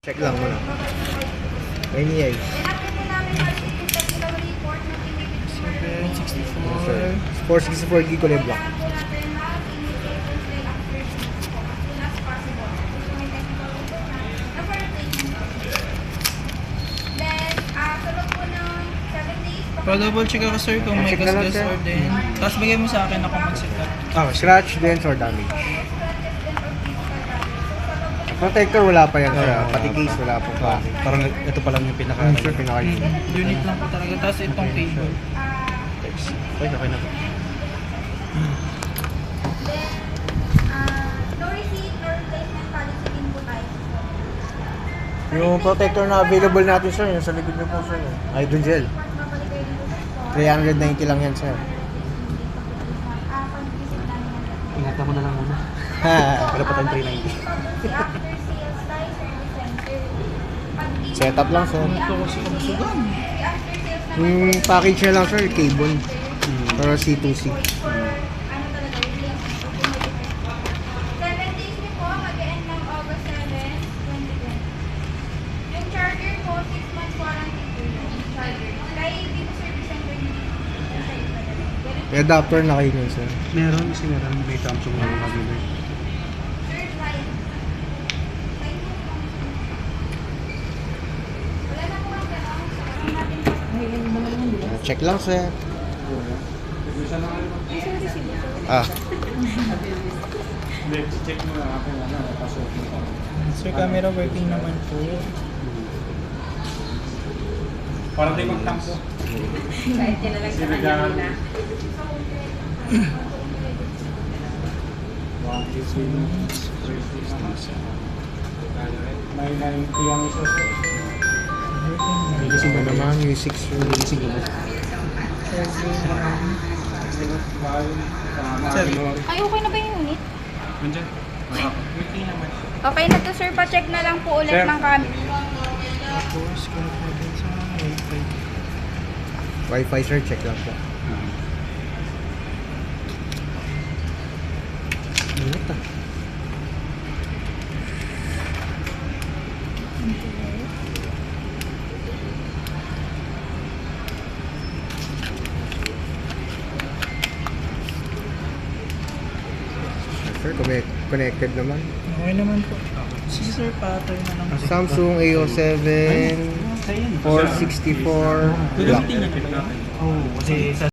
Check lang muna. May niyay. 764. 464 gig kulay black. Pa-double check ako sir kung may Check na lang, gas-gas sir. or din. Tapos bigay mo sa akin ako mag-set-up. Scratch, dents, or damage. Protector wala pa yan, sir. Pati case wala pa pa. Parang ito pa lang yung pinaka Sir, pinaka-unit. Unit lang po talaga. Tapos itong cable. Okay, okay na po. No receipt or replacement policy din po tayo. Yung protector na available natin, sir, yung sa likod niyo po, sir. Hydrogel. Babalik kayo din po sa 390 lang yan, sir. pag-visit namin yan. Ingatan mo na lang muna. Wala pa tayong 390. After sales tayo, service center. Setup lang, sir. Ito kasi kabusugan. After sales naman Yung package niya lang, sir, cable. Para C2C. for ano talaga, replacement. 7 days before, mag-end ng August 7, 2020. Yung charger po, 6 months warranty po yung charger. Kaya dito service center hindi. May adapter na kayo yun, sir. Meron, kasi meron. May Samsung na mga dealer. Third line. Wala na po ang gano'n. Natin po. Check lang, sir. Check mo na ako na pasok mo. Sir, camera working naman po. Para di magtampo. Kahit yan na lang sa kanya muna. May 90 ang isa. Gising ba naman? Yung 6 Gising ko ba? Sir. Ay, okay na ba yung unit? Nandiyan? Working naman. Okay na to sir, pa-check na lang po ulit Sir. ng camera. Tapos, kung natin sa wifi. Wi-Fi, sir. Check lang po. Init ah. Sir, connected naman. Okay naman po. Sige sir, pattern na lang. Samsung A07 464 black. Oo, kasi sa